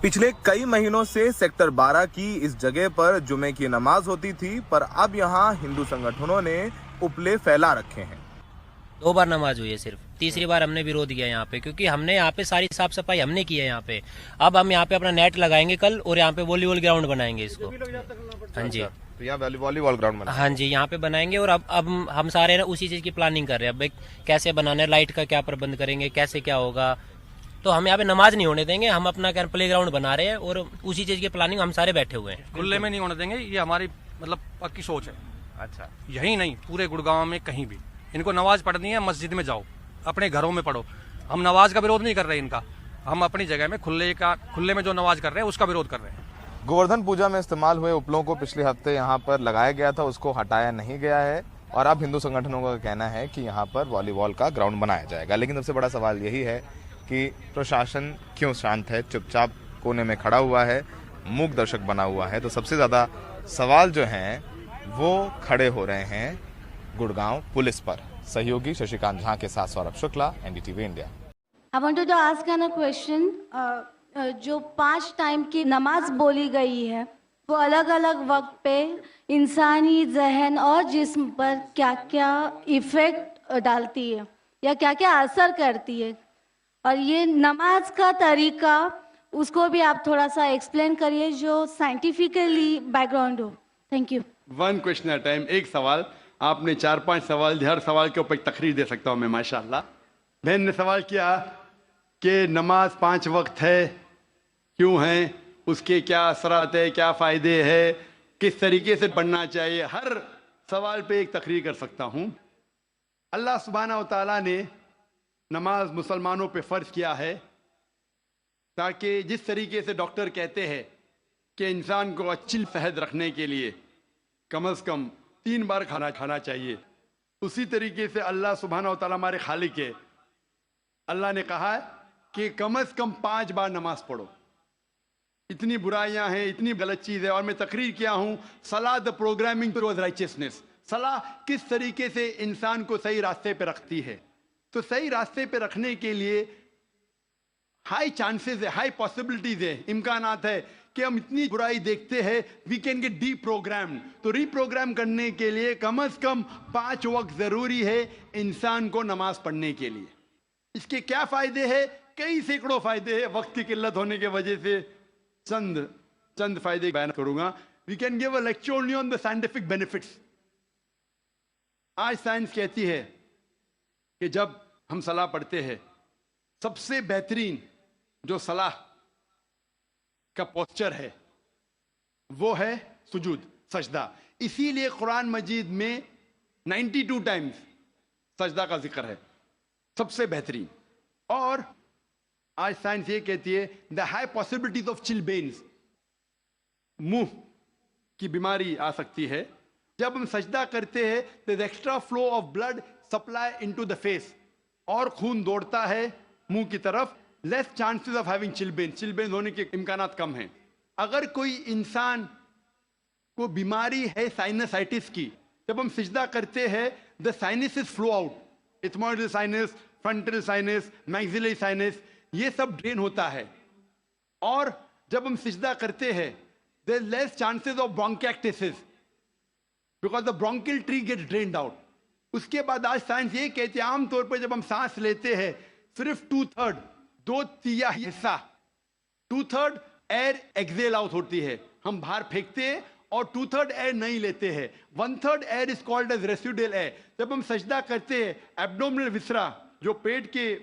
पिछले कई महीनों से सेक्टर 12 की इस जगह पर जुमे की नमाज होती थी, पर अब यहाँ हिंदू संगठनों ने उपले फैला रखे हैं। 2 बार नमाज हुई है सिर्फ, तीसरी बार हमने विरोध किया यहाँ पे, क्योंकि हमने यहाँ पे सारी साफ सफाई हमने की है यहाँ पे। अब हम यहाँ पे अपना नेट लगाएंगे कल और यहाँ पे वॉलीबॉल ग्राउंड बनाएंगे इसको। हाँ जी, तो यहाँ वॉलीबॉल ग्राउंड बना। हाँ जी, यहाँ पे बनाएंगे। और अब हम सारे ना उसी चीज की प्लानिंग कर रहे हैं। अब भाई कैसे बनाना है, लाइट का क्या प्रबंध करेंगे, कैसे क्या होगा। तो हम यहाँ पे नमाज नहीं होने देंगे, हम अपना क्या प्ले ग्राउंड बना रहे हैं और उसी चीज की प्लानिंग हम सारे बैठे हुए हैं। खुले में नहीं होने देंगे, ये हमारी मतलब पक्की सोच है। अच्छा, यही नहीं, पूरे गुड़गांव में कहीं भी इनको नमाज पढ़नी है, मस्जिद में जाओ, अपने घरों में पढ़ो। हम नमाज का विरोध नहीं कर रहे इनका, हम अपनी जगह में खुले में जो नमाज कर रहे हैं उसका विरोध कर रहे हैं। गोवर्धन पूजा में इस्तेमाल हुए उपलों को पिछले हफ्ते यहाँ पर लगाया गया था, उसको हटाया नहीं गया है और अब हिंदू संगठनों का कहना है कि यहाँ पर वॉलीबॉल का ग्राउंड बनाया जाएगा। लेकिन सबसे बड़ा सवाल यही है कि प्रशासन क्यों शांत है, चुपचाप कोने में खड़ा हुआ है, मूक दर्शक बना हुआ है। तो सबसे ज़्यादा सवाल जो हैं वो खड़े हो रहे हैं गुड़गांव पुलिस पर। सहयोगी शशिकांत झा के साथ Saurabh Shukla, NDTV India. I wanted to ask a question. जो 5 टाइम की नमाज बोली गई है वो अलग अलग वक्त पे इंसानी जहन और जिस्म पर क्या क्या इफेक्ट डालती है या क्या क्या असर करती है, और ये नमाज का तरीका उसको भी आप थोड़ा सा एक्सप्लेन करिए जो साइंटिफिकली बैकग्राउंड हो। Thank you. 1 question at time, एक सवाल। आपने 4-5 सवाल, हर सवाल के ऊपर एक तकरीर दे सकता हूँ मैं, माशाल्लाह। बहन ने सवाल किया कि नमाज 5 वक्त है, क्यों है, उसके क्या असरात है, क्या फ़ायदे हैं, किस तरीके से पढ़ना चाहिए। हर सवाल पे एक तकरीर कर सकता हूँ। अल्लाह सुब्हानहू व तआला ने नमाज मुसलमानों पे फ़र्ज किया है ताकि जिस तरीके से डॉक्टर कहते हैं कि इंसान को अच्छी सेहत रखने के लिए कम से कम 3 बार खाना चाहिए, उसी तरीके से अल्लाह सुब्हानहू व तआला हमारे खालिक है। अल्लाह ने कहा है कि कम से कम 5 बार नमाज पढ़ो। इतनी बुराइयां हैं, इतनी गलत चीज़ है। और मैं तकरीर किया हूँ सलाह द प्रोग्रामिंग टुवर्ड्स राइचियसनेस। सलाह किस तरीके से इंसान को सही रास्ते पे रखती है। तो सही रास्ते पे रखने के लिए हाई चांसेस है, हाई पॉसिबिलिटीज है, इम्कानात है कि हम इतनी बुराई देखते हैं, we can get deprogram. तो रीप्रोग्राम करने के लिए कम से कम 5 वक्त जरूरी है इंसान को नमाज पढ़ने के लिए। इसके क्या फायदे हैं? कई सैकड़ों फायदे हैं। वक्त की किल्लत होने की वजह से चंद फायदे बयान करूंगा। We can give a lecture only on the scientific benefits. आज साइंस कहती है कि जब हम सलाह पढ़ते हैं, सबसे बेहतरीन जो सलाह का पोस्चर है वो है सुजूद, सजदा। इसीलिए कुरान मजीद में 92 टाइम्स सजदा का जिक्र है, सबसे बेहतरीन। और आज साइंस ये कहती है द हाई पॉसिबिलिटीज ऑफ चिलबेन्स, मुंह की बीमारी आ सकती है। जब हम सजदा करते हैं तो extra flow of blood supply into the face, और खून दौड़ता है मुंह की तरफ। लेस चांसेस ऑफ हैविंग चिलबेन्स होने के इम्कानात कम हैं। अगर कोई इंसान को बीमारी है साइनसाइटिस की, जब हम सजदा करते हैं the sinuses flow out, ethmoidal sinus, frontal sinus, maxillary sinus, ये सब ड्रेन होता है। और जब हम सजदा करते हैं there is less chances of bronchitis because the bronchial tree gets drained out. उसके बाद आज साइंस ये कहती है आमतौर पर जब हम सांस लेते हैं सिर्फ 2/3, 2/3 हिस्सा, 2/3 एयर एक्सेल आउट होती है, हम बाहर फेंकते हैं, और 2/3 एयर नहीं लेते हैं। 1/3 air is called as residual air. जब हम सजदा करते हैं, एब्डोमिनल विसरा जो पेट के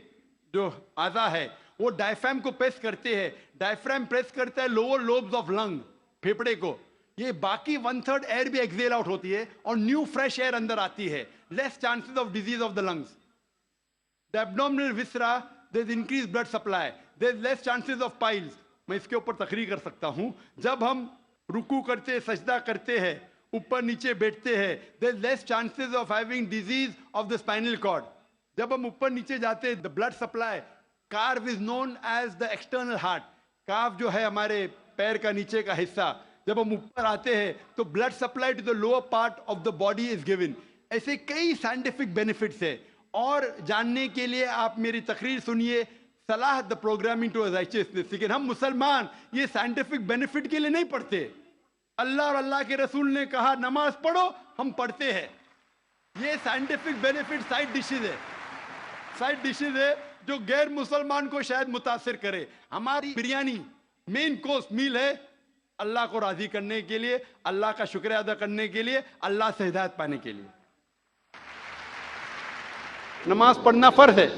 जो आजा है वो डायफ्राम को प्रेस करते हैं, डायफ्राम प्रेस करता है लोअर लोब्स ऑफ लंग, फेफड़े को। ये बाकी 1/3 एयर भी एक्सेल आउट होती है और न्यू फ्रेश एयर अंदर आती है। Less chances of disease of the lungs. The abdominal viscera there is increase blood supply, there is less chances of piles. मैं इसके ऊपर तकरीर कर सकता हूं। जब हम रुकू करते हैं, सजदा करते हैं, ऊपर नीचे बैठते हैं, there is less chances of having disease of the spinal cord. जब हम ऊपर नीचे जाते हैं, the blood supply, calf is known as the external heart. Calf जो है हमारे पैर का नीचे का हिस्सा, जब हम ऊपर आते हैं तो blood supply to the lower part of the body is given. ऐसे कई साइंटिफिक बेनिफिट्स है। और जानने के लिए आप मेरी तकरीर सुनिए सलाह द प्रोग्रामिंग टू राइचियसनेस, लेकिन हम मुसलमान ये साइंटिफिक बेनिफिट के लिए नहीं पढ़ते। अल्लाह और अल्लाह के रसूल ने कहा नमाज पढ़ो, हम पढ़ते हैं। ये साइंटिफिक बेनिफिट साइड डिशेज है जो गैर मुसलमान को शायद मुतासिर करे। हमारी बिरयानी मेन कोर्स मील है अल्लाह को राजी करने के लिए, अल्लाह का शुक्रिया अदा करने के लिए, अल्लाह से हिदायत पाने के लिए। नमाज पढ़ना फर्ज है।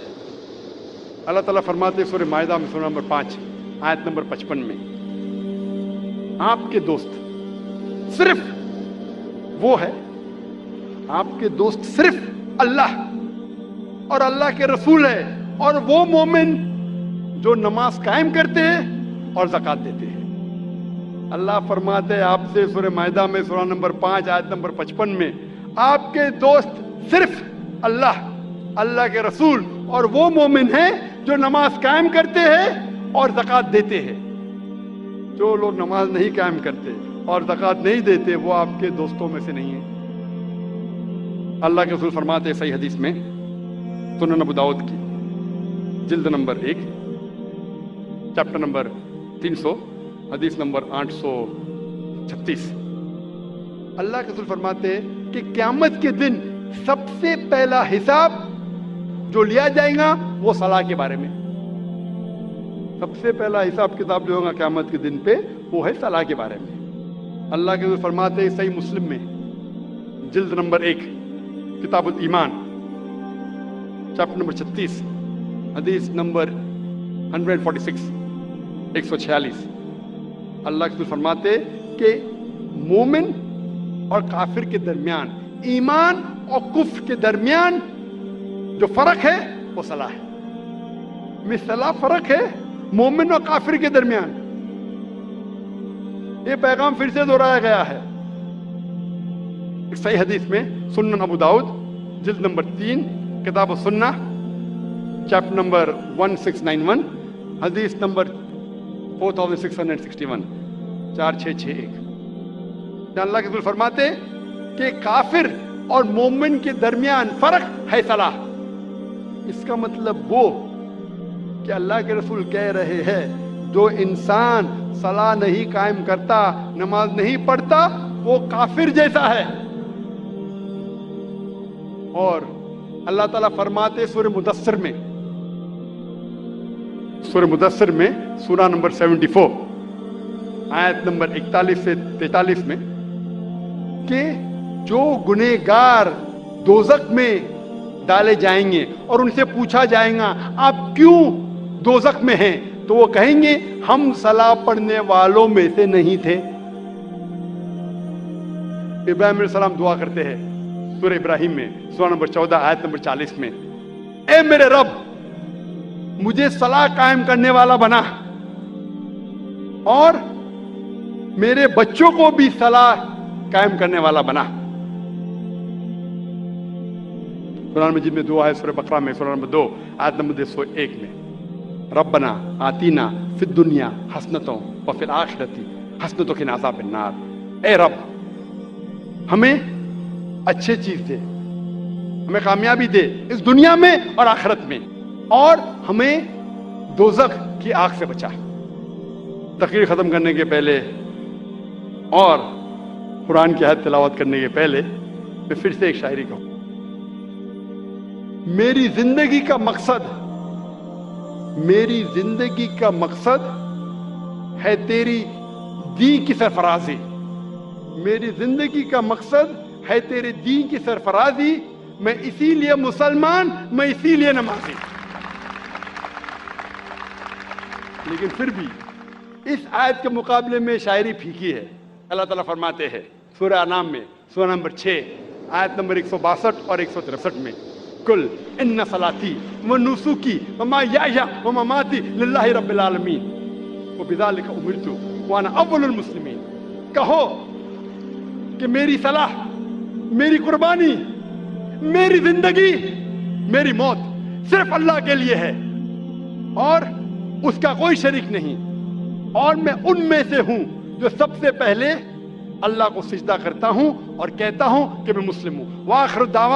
अल्लाह ताला फरमाते हैं सूरह माइदा में सूरह नंबर 5 आयत नंबर 55 में, आपके दोस्त सिर्फ वो है, आपके दोस्त सिर्फ अल्लाह और अल्लाह के रसूल है, और वो मोमिन जो नमाज कायम करते हैं और ज़कात देते हैं। अल्लाह फरमाते हैं आपसे सूरह माइदा में सूरह नंबर 5 आयत नंबर 55 में, आपके दोस्त सिर्फ अल्लाह, अल्लाह के रसूल और वो मोमिन हैं जो नमाज कायम करते हैं और ज़कात देते हैं। जो लोग नमाज नहीं कायम करते और ज़कात नहीं देते वो आपके दोस्तों में से नहीं है। अल्लाह के रसूल फरमाते हैं सही हदीस में सुनन अबू दाऊद की जिल्द नंबर 1 चैप्टर नंबर 300 हदीस नंबर 836, अल्लाह के रसूल फरमाते हैं कि क़यामत के दिन सबसे पहला हिसाब जो लिया जाएगा वो सलाह के बारे में। सबसे पहला हिसाब किताब जो होगा क़यामत के दिन पे वो है सलाह के बारे में। अल्लाह के रसूल फरमाते हैं सही मुस्लिम में जिल्द नंबर 1 किताबुल ईमान चैप्टर नंबर 36 हदीस नंबर 146 146, अल्लाह के रसूल फरमाते कि मोमिन और काफिर के दरमियान, ईमान और कुफ्र के दरमियान जो फर्क है वो सलाह है। मिसला फर्क है मोमिन और काफिर के दरमियान। ये पैगाम फिर से दोहराया गया है एक सही हदीस में सुनन अबू दाऊद जिल्द नंबर 3 किताब सुन्ना चैप्टर नंबर 1691 हदीस नंबर 4661 4661। अल्लाह के रसूल फरमाते कि काफिर और मोमिन के दरमियान फर्क है सलाह। इसका मतलब वो कि अल्लाह के रसूल कह रहे हैं जो इंसान सलाह नहीं कायम करता, नमाज नहीं पढ़ता, वो काफिर जैसा है। और अल्लाह ताला फरमाते सूरह मुदस्सिर में सूरह नंबर 74 आयत नंबर 41 से 43 में कि जो गुनहगार दोज़ख में डाले जाएंगे और उनसे पूछा जाएगा आप क्यों दोज़ख में हैं, तो वो कहेंगे हम सलाह पढ़ने वालों में से नहीं थे। इब्राहिम अलैहिस्सलाम दुआ करते हैं सूरह इब्राहिम में सूरह नंबर 14 आयत नंबर 40 में, ए मेरे रब मुझे सलाह कायम करने वाला बना और मेरे बच्चों को भी सलाह कायम करने वाला बना। कुरान मजीद में दुआ है सूरह बकरा में सूरह नंबर 2 आयत नंबर 101 में, रब्बना आतीना फिद दुनिया हसनतों व फिल आखिरती हसनतों के अज़ाबिन नार। ए रब हमें अच्छी चीज दे, हमें कामयाबी दे इस दुनिया में और आखिरत में, और हमें दोज़ख की आग से बचा। तकरीर खत्म करने के पहले और कुरान की आयत तिलावत करने के पहले मैं फिर से एक शायरी कहूं। मेरी जिंदगी का मकसद है तेरी दी की सरफराजी। मेरी जिंदगी का मकसद है तेरे दीन की सरफराजी। मैं इसीलिए मुसलमान, मैं इसीलिए नमाजी। लेकिन फिर भी इस आयत के मुकाबले में शायरी फीकी है। अल्लाह ताला फरमाते हैं सूरह अनाम में सूरह नंबर 6 आयत नंबर 162 और 163 में, कुल इन्ना सलाती व नुसुकी व महयाया व ममाती लिल्लाहि रब्बिल आलमीन व बिज़ालिका उमिरतु व अना अव्वलुल मुस्लिमीन। कहो कि मेरी सलाह, मेरी कुर्बानी, मेरी जिंदगी, मेरी मौत सिर्फ अल्लाह के लिए है और उसका कोई शरीक नहीं, और मैं उनमें से हूं जो सबसे पहले अल्लाह को सिजदा करता हूं और कहता हूं कि मैं मुस्लिम हूं। वाखिर दावा।